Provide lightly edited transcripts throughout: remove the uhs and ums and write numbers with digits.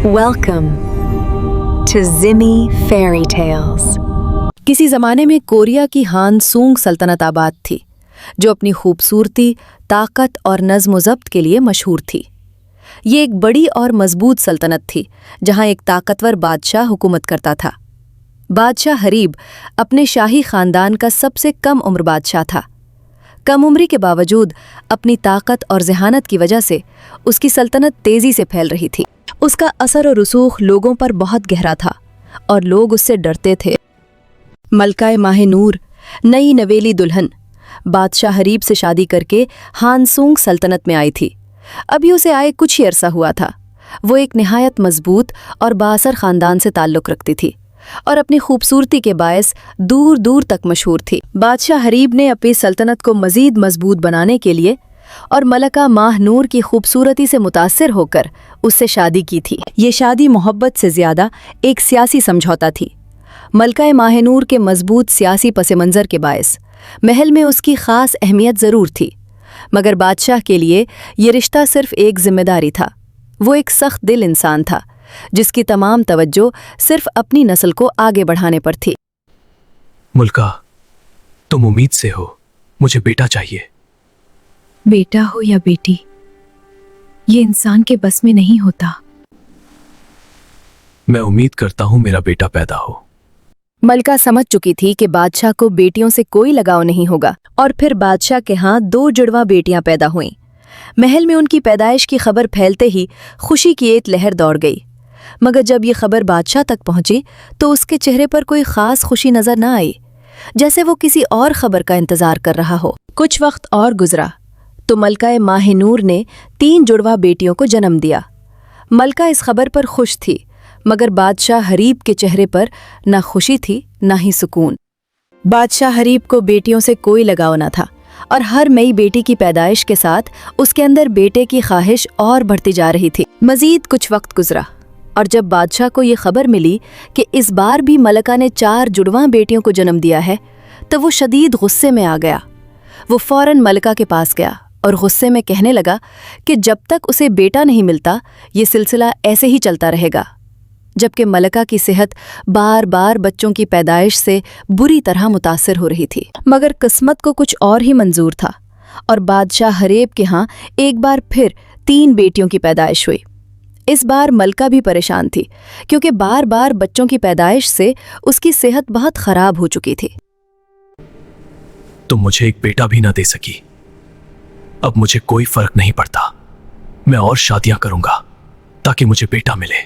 Welcome to Zimmy Fairy Tales. किसी ज़माने में कोरिया की हान सूंग सल्तनत आबाद थी, जो अपनी खूबसूरती, ताकत और नज़्म ज़ब्त के लिए मशहूर थी। ये एक बड़ी और मजबूत सल्तनत थी, जहाँ एक ताकतवर बादशाह हुकूमत करता था। बादशाह हरीब अपने शाही ख़ानदान का सबसे कम उम्र बादशाह था। कम उम्री के बावजूद अपनी ताकत और ज़हानत की वजह से उसकी सल्तनत तेज़ी से फैल रही थी। उसका असर और रसूख लोगों पर बहुत गहरा था और लोग उससे डरते थे। मलकाए माह-ए-नूर, नई नवेली दुल्हन, बादशाह हरीब से शादी करके हानसूंग सल्तनत में आई थी। अभी उसे आए कुछ ही अरसा हुआ था। वो एक निहायत मजबूत और बाअसर ख़ानदान से ताल्लुक़ रखती थी और अपनी खूबसूरती के बायस दूर दूर तक मशहूर थी। बादशाह हरीब ने अपनी सल्तनत को मज़ीद मजबूत बनाने के लिए और मलका माह-नूर की खूबसूरती से मुतासिर होकर उससे शादी की थी। ये शादी मोहब्बत से ज़्यादा एक सियासी समझौता थी। मलका माह-नूर के मजबूत सियासी पस मंज़र के बायस महल में उसकी ख़ास अहमियत ज़रूर थी, मगर बादशाह के लिए ये रिश्ता सिर्फ़ एक ज़िम्मेदारी था। वो एक सख्त दिल इंसान था, जिसकी तमाम तवज्जो सिर्फ़ अपनी नस्ल को आगे बढ़ाने पर थी। मुल्का, तुम उम्मीद से हो, मुझे बेटा चाहिए। बेटा हो या बेटी, ये इंसान के बस में नहीं होता। मैं उम्मीद करता हूँ मेरा बेटा पैदा हो। मलका समझ चुकी थी कि बादशाह को बेटियों से कोई लगाव नहीं होगा, और फिर बादशाह के यहाँ 2 जुड़वा बेटियां पैदा हुईं। महल में उनकी पैदाइश की खबर फैलते ही खुशी की एक लहर दौड़ गई, मगर जब ये खबर बादशाह तक पहुंची तो उसके चेहरे पर कोई खास खुशी नजर न आई, जैसे वो किसी और खबर का इंतजार कर रहा हो। कुछ वक्त और गुजरा तो मलका माह-ए-नूर ने 3 जुड़वा बेटियों को जन्म दिया। मलका इस खबर पर खुश थी, मगर बादशाह हरीब के चेहरे पर न खुशी थी न ही सुकून। बादशाह हरीब को बेटियों से कोई लगाव न था, और हर नई बेटी की पैदाइश के साथ उसके अंदर बेटे की ख्वाहिश और बढ़ती जा रही थी। मजीद कुछ वक्त गुजरा, और जब बादशाह को ये खबर मिली कि इस बार भी मलका ने 4 जुड़वा बेटियों को जन्म दिया है, तो वो शदीद गुस्से में आ गया। वो फौरन मलका के पास गया और गुस्से में कहने लगा कि जब तक उसे बेटा नहीं मिलता ये सिलसिला ऐसे ही चलता रहेगा। जबकि मलका की सेहत बार बार बच्चों की पैदाइश से बुरी तरह मुतासिर हो रही थी, मगर किस्मत को कुछ और ही मंजूर था, और बादशाह हरीब के यहाँ एक बार फिर 3 बेटियों की पैदाइश हुई। इस बार मलका भी परेशान थी, क्योंकि बार बार बच्चों की पैदाइश से उसकी सेहत बहुत खराब हो चुकी थी। तुम मुझे एक बेटा भी ना दे सकी। अब मुझे कोई फर्क नहीं पड़ता, मैं और शादियां करूंगा ताकि मुझे बेटा मिले।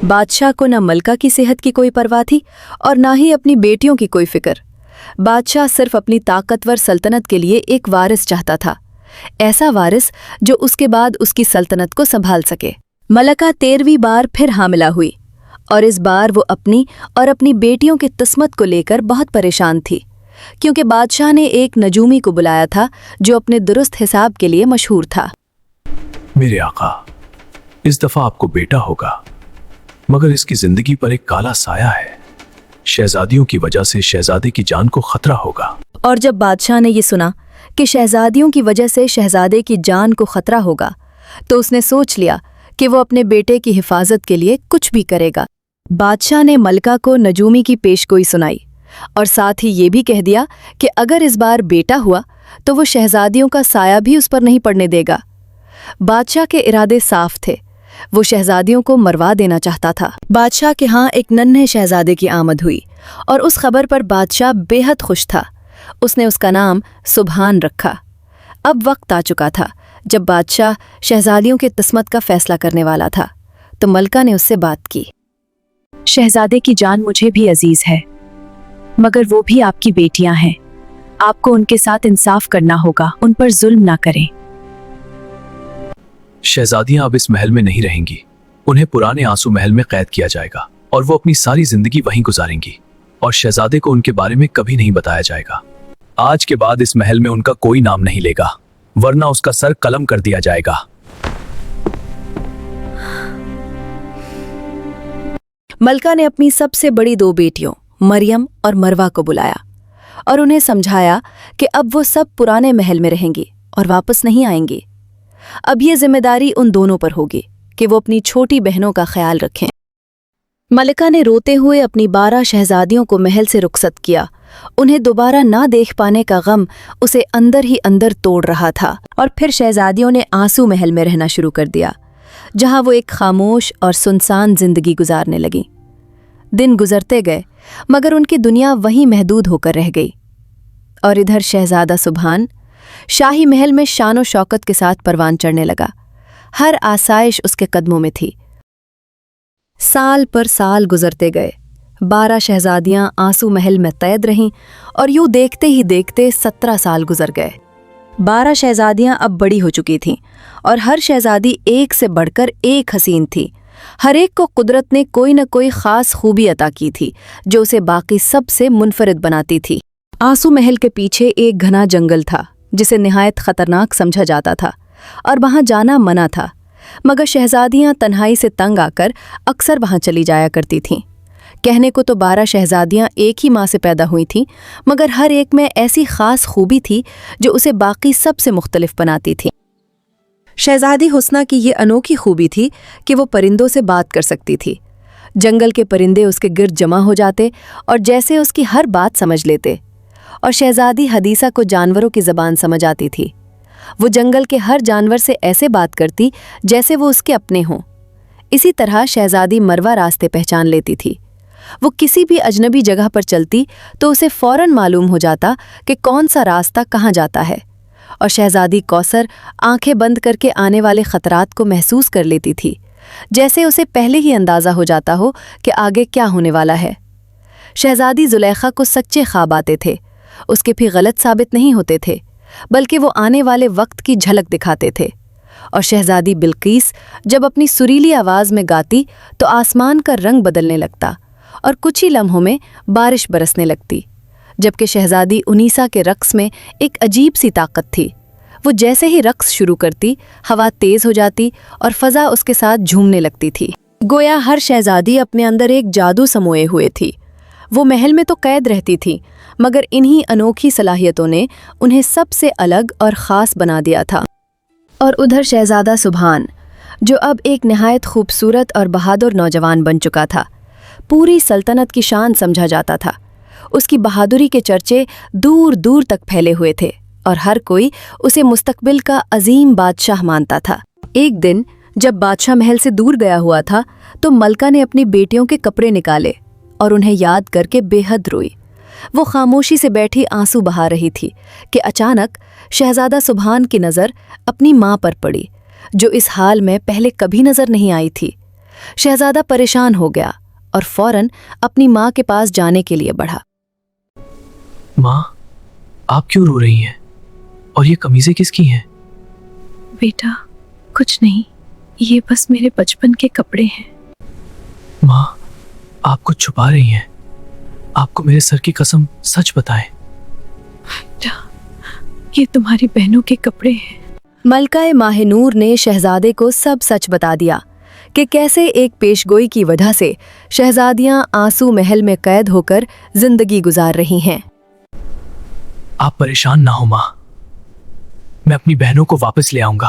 बादशाह को न मलका की सेहत की कोई परवाह थी और ना ही अपनी बेटियों की कोई फिक्र। बादशाह सिर्फ अपनी ताकतवर सल्तनत के लिए एक वारिस चाहता था, ऐसा वारिस जो उसके बाद उसकी सल्तनत को संभाल सके। मलका 13वीं बार फिर हामिला हुई, और इस बार वो अपनी और अपनी बेटियों की किस्मत को लेकर बहुत परेशान थी, क्योंकि बादशाह ने एक नजूमी को बुलाया था जो अपने दुरुस्त हिसाब के लिए मशहूर था। मेरे आका, इस दफा आपको बेटा होगा, मगर इसकी जिंदगी पर एक काला साया है। शहजादियों की वजह से शहजादे की जान को खतरा होगा। और जब बादशाह ने ये सुना कि शहजादियों की वजह से शहजादे की जान को खतरा होगा, तो उसने सोच लिया कि वो अपने बेटे की हिफाजत के लिए कुछ भी करेगा। बादशाह ने मलका को नजूमी की पेशगोई सुनाई, और साथ ही ये भी कह दिया कि अगर इस बार बेटा हुआ तो वो शहजादियों का साया भी उस पर नहीं पड़ने देगा। बादशाह के इरादे साफ थे, वो शहजादियों को मरवा देना चाहता था। बादशाह के यहाँ एक नन्हे शहजादे की आमद हुई, और उस खबर पर बादशाह बेहद खुश था। उसने उसका नाम सुबहान रखा। अब वक्त आ चुका था जब बादशाह शहजादियों की किस्मत का फैसला करने वाला था, तो मलका ने उससे बात की। शहजादे की जान मुझे भी अजीज है, मगर वो भी आपकी बेटियां हैं। आपको उनके साथ इंसाफ करना होगा, उन पर जुल्म ना करें। शहजादियां अब इस महल में नहीं रहेंगी। उन्हें पुराने आंसू महल में कैद किया जाएगा, और वो अपनी सारी जिंदगी वहीं गुजारेंगी, और शहजादे को उनके बारे में कभी नहीं बताया जाएगा। आज के बाद इस महल में उनका कोई नाम नहीं लेगा, वरना उसका सर कलम कर दिया जाएगा। मलका ने अपनी सबसे बड़ी 2 बेटियों मरियम और मरवा को बुलाया और उन्हें समझाया कि अब वो सब पुराने महल में रहेंगी और वापस नहीं आएंगी। अब ये जिम्मेदारी उन दोनों पर होगी کہ وہ اپنی چھوٹی بہنوں کا خیال رکھیں۔ ملکہ نے روتے ہوئے اپنی 12 شہزادیوں کو محل سے رخصت کیا۔ انہیں دوبارہ نہ دیکھ پانے کا غم اسے اندر ہی اندر توڑ رہا تھا، اور پھر شہزادیوں نے آنسو محل میں رہنا شروع کر دیا، جہاں وہ ایک خاموش اور سنسان زندگی گزارنے لگیں۔ دن گزرتے گئے مگر ان کی دنیا وہیں محدود ہو کر رہ گئی، اور ادھر شہزادہ سبحان شاہی محل میں شان و شوکت کے ساتھ پروان چڑھنے لگا۔ ہر آسائش اس کے قدموں میں تھی۔ سال پر سال گزرتے گئے، 12 شہزادیاں آنسو محل میں قید رہیں، اور یوں دیکھتے ہی دیکھتے 17 سال گزر گئے۔ 12 شہزادیاں اب بڑی ہو چکی تھیں، اور ہر شہزادی ایک سے بڑھ کر ایک حسین تھی۔ ہر ایک کو قدرت نے کوئی نہ کوئی خاص خوبی عطا کی تھی جو اسے باقی سب سے منفرد بناتی تھی۔ آنسو محل کے پیچھے ایک گھنا جنگل تھا جسے نہایت خطرناک سمجھا جاتا تھا، اور وہاں جانا منع تھا، مگر شہزادیاں تنہائی سے تنگ آ کر اکثر وہاں چلی جایا کرتی تھیں۔ کہنے کو تو 12 شہزادیاں ایک ہی ماں سے پیدا ہوئی تھیں، مگر ہر ایک میں ایسی خاص خوبی تھی جو اسے باقی سب سے مختلف بناتی تھی۔ شہزادی حسنہ کی یہ انوکھی خوبی تھی کہ وہ پرندوں سے بات کر سکتی تھی۔ جنگل کے پرندے اس کے گرد جمع ہو جاتے اور جیسے اس کی ہر بات سمجھ لیتے، اور شہزادی حدیثہ کو جانوروں کی زبان سمجھ آتی تھی۔ وہ جنگل کے ہر جانور سے ایسے بات کرتی جیسے وہ اس کے اپنے ہوں۔ اسی طرح شہزادی مروہ راستے پہچان لیتی تھی۔ وہ کسی بھی اجنبی جگہ پر چلتی تو اسے فوراً معلوم ہو جاتا کہ کون سا راستہ کہاں جاتا ہے، اور شہزادی کوثر آنکھیں بند کر کے آنے والے خطرات کو محسوس کر لیتی تھی، جیسے اسے پہلے ہی اندازہ ہو جاتا ہو کہ آگے کیا ہونے والا ہے۔ شہزادی زلیخا کو سچے خواب آتے تھے، اس کے بھی غلط ثابت نہیں ہوتے تھے، بلکہ وہ آنے والے وقت کی جھلک دکھاتے تھے۔ اور شہزادی بلقیس جب اپنی سریلی آواز میں گاتی تو آسمان کا رنگ بدلنے لگتا اور کچھ ہی لمحوں میں بارش برسنے لگتی، جبکہ شہزادی انیسا کے رقص میں ایک عجیب سی طاقت تھی۔ وہ جیسے ہی رقص شروع کرتی، ہوا تیز ہو جاتی اور فضا اس کے ساتھ جھومنے لگتی تھی، گویا ہر شہزادی اپنے اندر ایک جادو سموئے ہوئے تھی۔ وہ محل میں تو قید رہتی تھی، مگر انہی انوکھی صلاحیتوں نے انہیں سب سے الگ اور خاص بنا دیا تھا۔ اور ادھر شہزادہ سبحان، جو اب ایک نہایت خوبصورت اور بہادر نوجوان بن چکا تھا، پوری سلطنت کی شان سمجھا جاتا تھا۔ اس کی بہادری کے چرچے دور دور تک پھیلے ہوئے تھے، اور ہر کوئی اسے مستقبل کا عظیم بادشاہ مانتا تھا۔ ایک دن جب بادشاہ محل سے دور گیا ہوا تھا تو ملکہ نے اپنی بیٹیوں کے کپڑے نکالے اور انہیں یاد کر کے بے حد روئی۔ وہ خاموشی سے بیٹھی آنسو بہا رہی تھی کہ اچانک شہزادہ سبحان کی نظر اپنی ماں پر پڑی، جو اس حال میں پہلے کبھی نظر نہیں آئی تھی۔ شہزادہ پریشان ہو گیا اور فوراً اپنی ماں کے پاس جانے کے لیے بڑھا۔ ماں، آپ کیوں رو رہی ہیں؟ اور یہ قمیضیں کس کی ہیں؟ بیٹا کچھ نہیں، یہ بس میرے بچپن کے کپڑے ہیں۔ ماں، آپ کچھ چھپا رہی ہیں۔ آپ کو میرے سر کی قسم سچ بتائیں۔ بیٹا یہ تمہاری بہنوں کے کپڑے ہیں۔ ملکہ ماہ نور نے شہزادے کو سب سچ بتا دیا کہ کیسے ایک پیشگوئی کی وجہ سے شہزادیاں آنسو محل میں قید ہو کر زندگی گزار رہی ہیں۔ آپ پریشان نہ ہو ماں، میں اپنی بہنوں کو واپس لے آؤں گا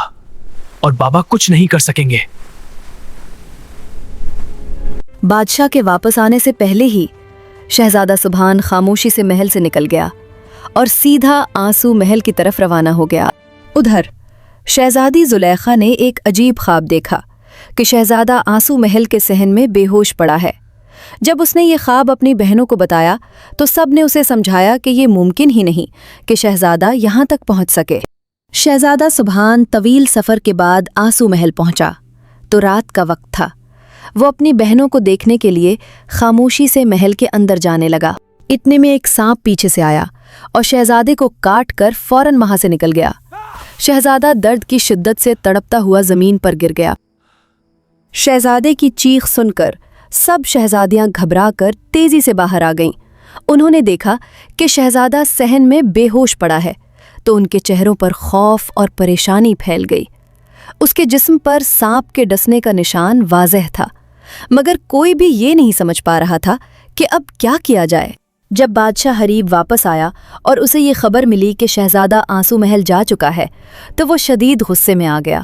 اور بابا کچھ نہیں کر سکیں گے۔ بادشاہ کے واپس آنے سے پہلے ہی شہزادہ سبحان خاموشی سے محل سے نکل گیا اور سیدھا آنسو محل کی طرف روانہ ہو گیا۔ ادھر شہزادی زلیخا نے ایک عجیب خواب دیکھا کہ شہزادہ آنسو محل کے صحن میں بے ہوش پڑا ہے۔ جب اس نے یہ خواب اپنی بہنوں کو بتایا تو سب نے اسے سمجھایا کہ یہ ممکن ہی نہیں کہ شہزادہ یہاں تک پہنچ سکے۔ شہزادہ سبحان طویل سفر کے بعد آنسو محل پہنچا تو رات کا وقت تھا۔ وہ اپنی بہنوں کو دیکھنے کے لیے خاموشی سے محل کے اندر جانے لگا۔ اتنے میں ایک سانپ پیچھے سے آیا اور شہزادے کو کاٹ کر فوراً وہاں سے نکل گیا۔ شہزادہ درد کی شدت سے تڑپتا ہوا زمین پر گر گیا۔ شہزادے کی چیخ سن کر سب شہزادیاں گھبرا کر تیزی سے باہر آ گئیں۔ انہوں نے دیکھا کہ شہزادہ صحن میں بے ہوش پڑا ہے تو ان کے چہروں پر خوف اور پریشانی پھیل گئی۔ اس کے جسم پر سانپ کے ڈسنے کا نشان واضح تھا، مگر کوئی بھی یہ نہیں سمجھ پا رہا تھا کہ اب کیا کیا جائے۔ جب بادشاہ حریب واپس آیا اور اسے یہ خبر ملی کہ شہزادہ آنسو محل جا چکا ہے تو وہ شدید غصے میں آ گیا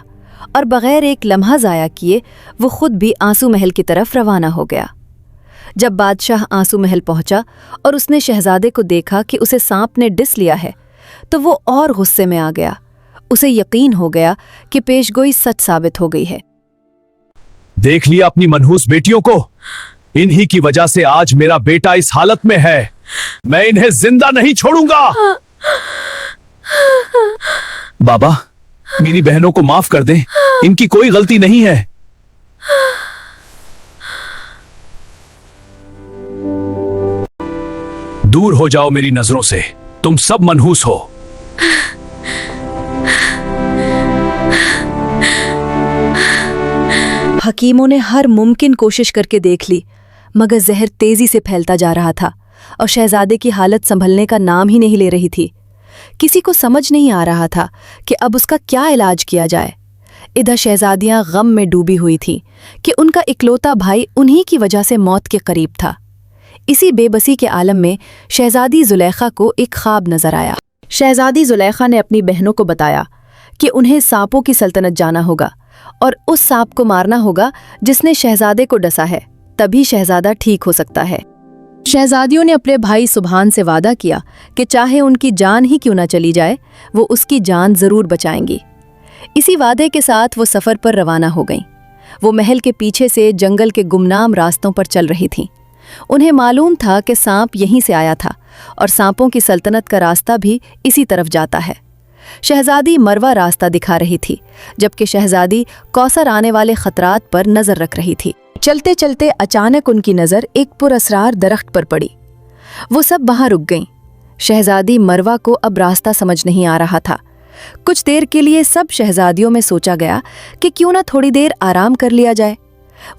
اور بغیر ایک لمحہ ضائع کیے وہ خود بھی آنسو محل کی طرف روانہ ہو گیا۔ جب بادشاہ آنسو محل پہنچا اور اس نے شہزادے کو دیکھا کہ اسے سانپ نے ڈس لیا ہے تو وہ اور غصے میں آ گیا۔ اسے یقین ہو گیا کہ پیشگوئی سچ ثابت ہو گئی ہے۔ دیکھ لیا اپنی منحوس بیٹیوں کو، انہی کی وجہ سے آج میرا بیٹا اس حالت میں ہے، میں انہیں زندہ نہیں چھوڑوں گا۔ بابا، میری بہنوں کو معاف کر دیں، ان کی کوئی غلطی نہیں ہے۔ دور ہو جاؤ میری نظروں سے، تم سب منحوس ہو۔ حکیموں نے ہر ممکن کوشش کر کے دیکھ لی، مگر زہر تیزی سے پھیلتا جا رہا تھا اور شہزادے کی حالت سنبھلنے کا نام ہی نہیں لے رہی تھی۔ کسی کو سمجھ نہیں آ رہا تھا کہ اب اس کا کیا علاج کیا جائے۔ ادھر شہزادیاں غم میں ڈوبی ہوئی تھیں کہ ان کا اکلوتا بھائی انہی کی وجہ سے موت کے قریب تھا۔ اسی بے بسی کے عالم میں شہزادی زلیخا کو ایک خواب نظر آیا۔ شہزادی زلیخا نے اپنی بہنوں کو بتایا کہ انہیں سانپوں کی سلطنت جانا ہوگا اور اس سانپ کو مارنا ہوگا جس نے شہزادے کو ڈسا ہے، تبھی شہزادہ ٹھیک ہو سکتا ہے۔ شہزادیوں نے اپنے بھائی سبحان سے وعدہ کیا کہ چاہے ان کی جان ہی کیوں نہ چلی جائے، وہ اس کی جان ضرور بچائیں گی۔ اسی وعدے کے ساتھ وہ سفر پر روانہ ہو گئیں۔ وہ محل کے پیچھے سے جنگل کے گمنام راستوں پر چل رہی تھیں۔ انہیں معلوم تھا کہ سانپ یہیں سے آیا تھا اور سانپوں کی سلطنت کا راستہ بھی اسی طرف جاتا ہے۔ شہزادی مروہ راستہ دکھا رہی تھی، جبکہ شہزادی کوثر آنے والے خطرات پر نظر رکھ رہی تھی۔ چلتے چلتے اچانک ان کی نظر ایک پراسرار درخت پر پڑی۔ وہ سب وہاں رک گئیں۔ شہزادی مروہ کو اب راستہ سمجھ نہیں آ رہا تھا۔ کچھ دیر کے لیے سب شہزادیوں میں سوچا گیا کہ کیوں نہ تھوڑی دیر آرام کر لیا جائے۔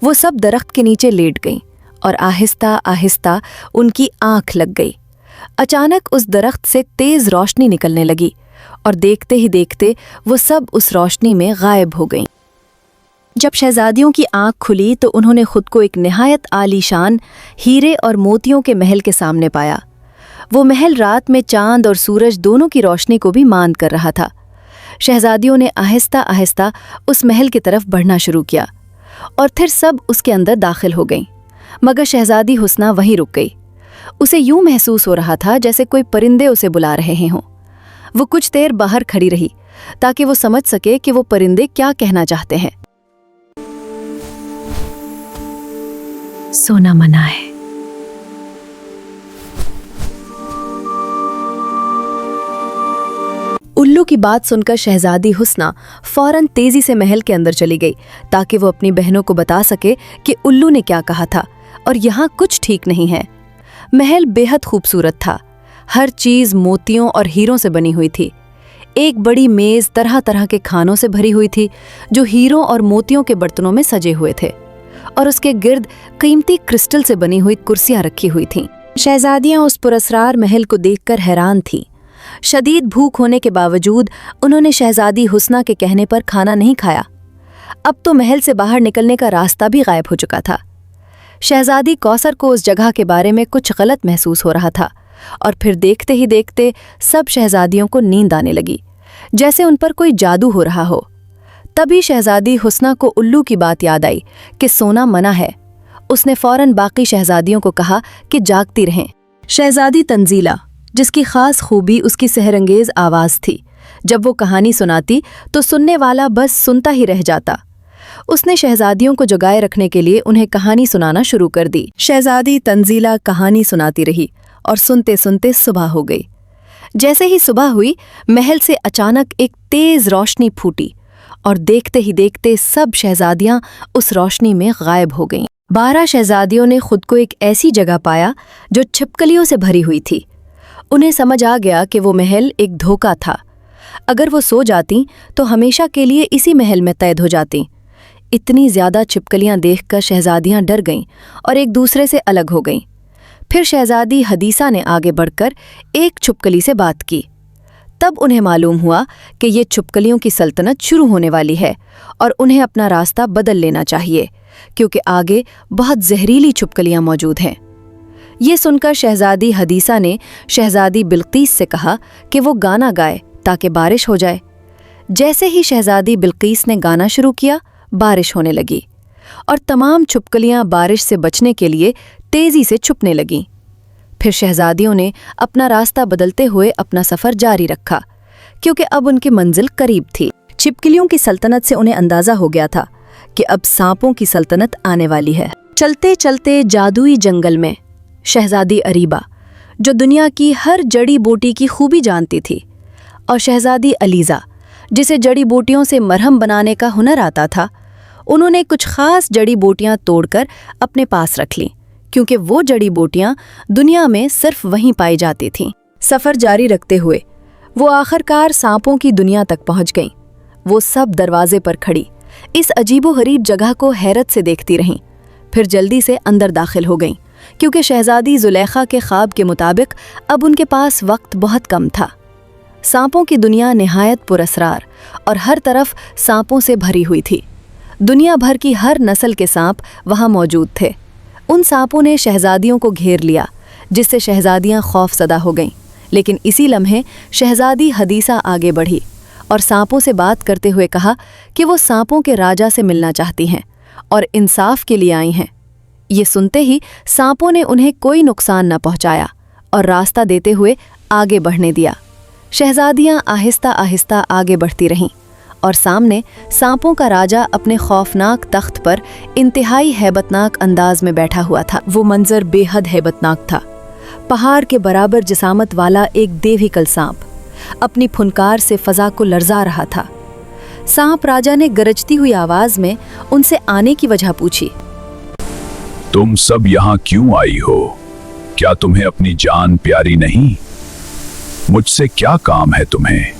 وہ سب درخت کے نیچے لیٹ گئیں اور آہستہ آہستہ ان کی آنکھ لگ گئی۔ اچانک اس درخت سے تیز روشنی نکلنے لگی اور دیکھتے ہی دیکھتے وہ سب اس روشنی میں غائب ہو گئیں۔ جب شہزادیوں کی آنکھ کھلی تو انہوں نے خود کو ایک نہایت عالی شان ہیرے اور موتیوں کے محل کے سامنے پایا۔ وہ محل رات میں چاند اور سورج دونوں کی روشنی کو بھی ماند کر رہا تھا۔ شہزادیوں نے آہستہ آہستہ اس محل کی طرف بڑھنا شروع کیا اور پھر سب اس کے اندر داخل ہو گئیں، مگر شہزادی حسنہ وہیں رک گئی۔ اسے یوں محسوس ہو رہا تھا جیسے کوئی پرندے اسے بلا رہے ہوں۔ وہ کچھ دیر باہر کھڑی رہی تاکہ وہ سمجھ سکے کہ وہ پرندے کیا کہنا چاہتے ہیں۔ سونا منع ہے۔ الو کی بات سن کر شہزادی حسنہ فوراً تیزی سے محل کے اندر چلی گئی تاکہ وہ اپنی بہنوں کو بتا سکے کہ الو نے کیا کہا تھا اور یہاں کچھ ٹھیک نہیں ہے۔ محل بے حد خوبصورت تھا، ہر چیز موتیوں اور ہیروں سے بنی ہوئی تھی۔ ایک بڑی میز طرح طرح کے کھانوں سے بھری ہوئی تھی جو ہیروں اور موتیوں کے برتنوں میں سجے ہوئے تھے، اور اس کے گرد قیمتی کرسٹل سے بنی ہوئی کرسیاں رکھی ہوئی تھیں۔ شہزادیاں اس پراسرار محل کو دیکھ کر حیران تھیں۔ شدید بھوک ہونے کے باوجود انہوں نے شہزادی حسنہ کے کہنے پر کھانا نہیں کھایا۔ اب تو محل سے باہر نکلنے کا راستہ بھی غائب ہو چکا تھا۔ شہزادی کوثر کو اس جگہ کے بارے میں کچھ غلط محسوس ہو رہا تھا، اور پھر دیکھتے ہی دیکھتے سب شہزادیوں کو نیند آنے لگی، جیسے ان پر کوئی جادو ہو رہا ہو۔ تبھی شہزادی حسنہ کو الو کی بات یاد آئی کہ سونا منع ہے۔ اس نے فوراً باقی شہزادیوں کو کہا کہ جاگتی رہیں۔ شہزادی تنزیلہ، جس کی خاص خوبی اس کی سحر انگیز آواز تھی، جب وہ کہانی سناتی تو سننے والا بس سنتا ہی رہ جاتا۔ اس نے شہزادیوں کو جگائے رکھنے کے لیے انہیں کہانی سنانا شروع کر دی۔ شہزادی تنزیلہ کہانی سناتی رہی اور سنتے سنتے صبح ہو گئی۔ جیسے ہی صبح ہوئی، محل سے اچانک ایک تیز روشنی پھوٹی اور دیکھتے ہی دیکھتے سب شہزادیاں اس روشنی میں غائب ہو گئیں۔ 12 شہزادیوں نے خود کو ایک ایسی جگہ پایا جو چھپکلیوں سے بھری ہوئی تھی۔ انہیں سمجھ آ گیا کہ وہ محل ایک دھوکہ تھا۔ اگر وہ سو جاتیں تو ہمیشہ کے لیے اسی محل میں قید ہو جاتیں۔ اتنی زیادہ چھپکلیاں دیکھ کر شہزادیاں ڈر گئیں اور ایک دوسرے سے الگ ہو گئیں۔ پھر شہزادی حدیثہ نے آگے بڑھ کر ایک چھپکلی سے بات کی۔ تب انہیں معلوم ہوا کہ یہ چھپکلیوں کی سلطنت شروع ہونے والی ہے اور انہیں اپنا راستہ بدل لینا چاہیے، کیونکہ آگے بہت زہریلی چھپکلیاں موجود ہیں۔ یہ سن کر شہزادی حدیثہ نے شہزادی بلقیس سے کہا کہ وہ گانا گائے تاکہ بارش ہو جائے۔ जैसे ही शहजादी बिल्कीस ने गाना शुरू किया, बारिश होने लगी और तमाम छिपकलियां बारिश से बचने के लिए तेजी से छुपने लगीं। फिर शहजादियों ने अपना रास्ता बदलते हुए अपना सफ़र जारी रखा, क्योंकि अब उनकी मंजिल करीब थी। छिपकलियों की सल्तनत से उन्हें अंदाज़ा हो गया था कि अब सांपों की सल्तनत आने वाली है। चलते चलते जादुई जंगल में शहजादी अरीबा, जो दुनिया की हर जड़ी बूटी की खूबी जानती थी, और शहजादी अलीज़ा, जिसे जड़ी बूटियों से मरहम बनाने का हुनर आता था, उन्होंने कुछ ख़ास जड़ी बूटियाँ तोड़कर अपने पास रख लीं, क्योंकि वो जड़ी बूटियाँ दुनिया में सिर्फ वहीं पाई जाती थीं। सफ़र जारी रखते हुए वो आखिरकार सांपों की दुनिया तक पहुँच गईं। वो सब दरवाजे पर खड़ी इस अजीबो-गरीब जगह को हैरत से देखती रहीं, फिर जल्दी से अंदर दाखिल हो गईं, क्योंकि शहजादी जुलेखा के ख्वाब के मुताबिक अब उनके पास वक्त बहुत कम था। सांपों की दुनिया निहायत पुरअसरार और हर तरफ सांपों से भरी हुई थी। दुनिया भर की हर नस्ल के सांप वहाँ मौजूद थे। उन सांपों ने शहजादियों को घेर लिया, जिससे शहजादियाँ खौफज़दा हो गईं। लेकिन इसी लम्हे शहजादी हदीसा आगे बढ़ी और सांपों से बात करते हुए कहा कि वो सांपों के राजा से मिलना चाहती हैं और इंसाफ के लिए आई हैं। ये सुनते ही सांपों ने उन्हें कोई नुकसान न पहुंचाया और रास्ता देते हुए आगे बढ़ने दिया। शहजादियां आहिस्ता आहिस्ता आगे बढ़ती रहीं और सामने सांपों का राजा अपने खौफनाक तख्त पर इंतहाई हैबतनाक अंदाज में बैठा हुआ था। वो मंजर बेहद हैबतनाक था। पहाड़ के बराबर जिसामत वाला एक देविकल सांप अपनी फुनकार से फजा को लर्जा रहा था। सांप राजा ने गरजती हुई आवाज में उनसे आने की वजह पूछी। तुम सब यहाँ क्यों आई हो? क्या तुम्हें अपनी जान प्यारी नहीं? मुझसे क्या काम है तुम्हें?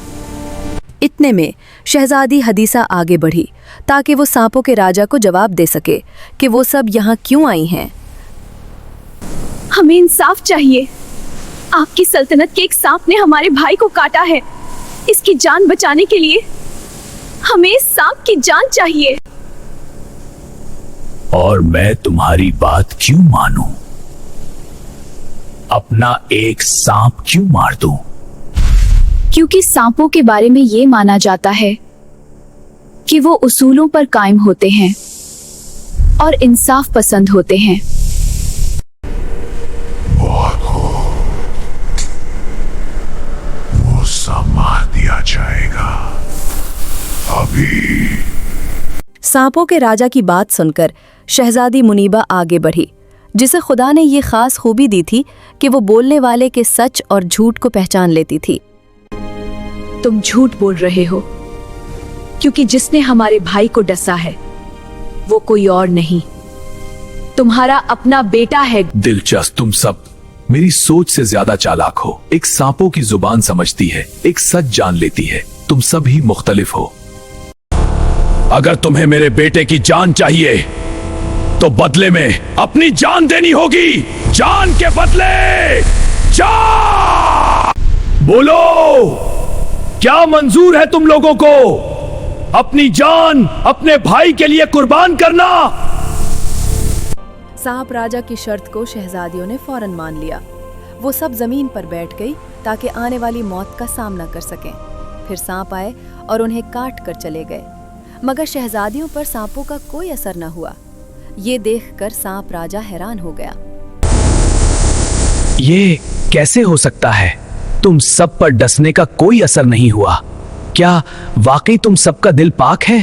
इतने में शहजादी हदीसा आगे बढ़ी ताकि वो सांपों के राजा को जवाब दे सके कि वो सब यहाँ क्यों आई हैं। हमें इंसाफ चाहिए। आपकी सल्तनत के एक सांप ने हमारे भाई को काटा है। इसकी जान बचाने के लिए हमें इस सांप की जान चाहिए। और मैं तुम्हारी बात क्यों मानूं? अपना एक सांप क्यों मार दूं? क्योंकि सांपों के बारे में ये माना जाता है कि वो उसूलों पर कायम होते हैं और इंसाफ पसंद होते हैं। वो सब मार दिया जाएगा अभी। सांपों के राजा की बात सुनकर शहजादी मुनीबा आगे बढ़ी, जिसे खुदा ने ये खास खूबी दी थी कि वो बोलने वाले के सच और झूठ को पहचान लेती थी। तुम झूठ बोल रहे हो, क्योंकि जिसने हमारे भाई को डसा है वो कोई और नहीं, तुम्हारा अपना बेटा है। दिलचस्प, तुम सब मेरी सोच से ज्यादा चालाक हो। एक सांपों की जुबान समझती है, एक सच जान लेती है। तुम सब ही मुख्तलिफ हो। अगर तुम्हें मेरे बेटे की जान चाहिए तो बदले में अपनी जान देनी होगी। जान के बदले जान। बोलो, क्या मंजूर है तुम लोगों को अपनी जान अपने भाई के लिए कुर्बान करना? सांप राजा की शर्त को शहजादियों ने फौरन मान लिया। वो सब जमीन पर बैठ गई ताकि आने वाली मौत का सामना कर सकें। फिर सांप आए और उन्हें काट कर चले गए, मगर शहजादियों पर सांपों का कोई असर न हुआ। ये देखकर सांप राजा हैरान हो गया। ये कैसे हो सकता है? तुम सब पर डसने का कोई असर नहीं हुआ। क्या वाकई तुम सबका दिल पाक है?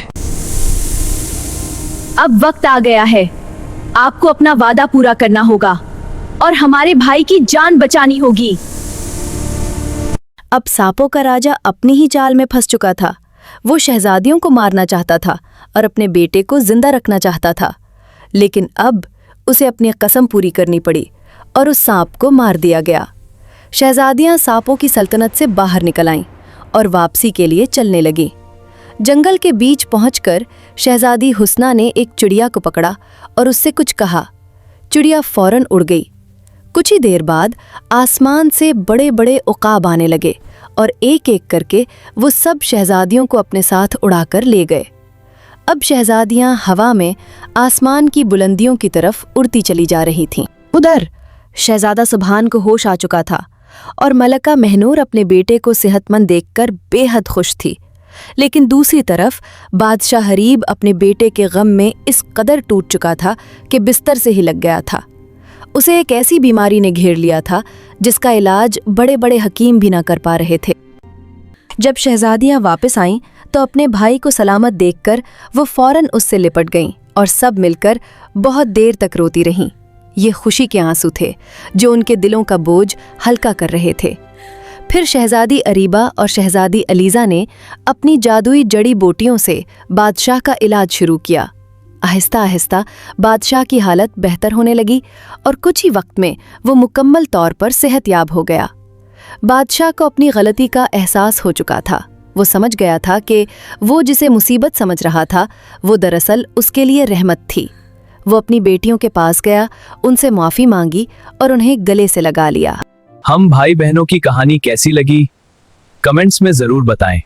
अब वक्त आ गया है। आपको अपना वादा पूरा करना होगा और हमारे भाई की जान बचानी होगी। अब सांपों का राजा अपनी ही चाल में फंस चुका था। वो शहजादियों को मारना चाहता था और अपने बेटे को जिंदा रखना चाहता था, लेकिन अब उसे अपनी कसम पूरी करनी पड़ी और उस सांप को मार दिया गया। शहजादियां सांपों की सल्तनत से बाहर निकल आईं और वापसी के लिए चलने लगीं। जंगल के बीच पहुंचकर शहजादी हुस्ना ने एक चिड़िया को पकड़ा और उससे कुछ कहा। चिड़िया फौरन उड़ गई। कुछ ही देर बाद आसमान से बड़े बड़े उकाब आने लगे और एक एक करके वो सब शहजादियों को अपने साथ उड़ाकर ले गए। अब शहजादियां हवा में आसमान की बुलंदियों की तरफ उड़ती चली जा रही थीं। उधर शहजादा सुभान को होश आ चुका था और मलका महनूर अपने बेटे को सेहतमंद देखकर बेहद खुश थी। लेकिन दूसरी तरफ बादशाह हरीब अपने बेटे के गम में इस कदर टूट चुका था कि बिस्तर से ही लग गया था। उसे एक ऐसी बीमारी ने घेर लिया था जिसका इलाज बड़े बड़े हकीम भी ना कर पा रहे थे। जब शहजादियां वापस आईं तो अपने भाई को सलामत देखकर वो फौरन उससे लिपट गईं और सब मिलकर बहुत देर तक रोती रहीं। ये खुशी के आंसू थे जो उनके दिलों का बोझ हल्का कर रहे थे। फिर शहजादी अरीबा और शहजादी अलीज़ा ने अपनी जादुई जड़ी बूटियों से बादशाह का इलाज शुरू किया। आहिस्ता आहिस्ता बादशाह की हालत बेहतर होने लगी और कुछ ही वक्त में वो मुकम्मल तौर पर सेहतयाब हो गया। बादशाह को अपनी गलती का एहसास हो चुका था। वो समझ गया था कि वो जिसे मुसीबत समझ रहा था वो दरअसल उसके लिए रहमत थी। वो अपनी बेटियों के पास गया, उनसे माफ़ी मांगी और उन्हें गले से लगा लिया। हम भाई बहनों की कहानी कैसी लगी कमेंट्स में जरूर बताएं।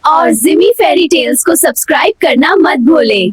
और जिमी फेरी टेल्स को सब्सक्राइब करना मत भूलें।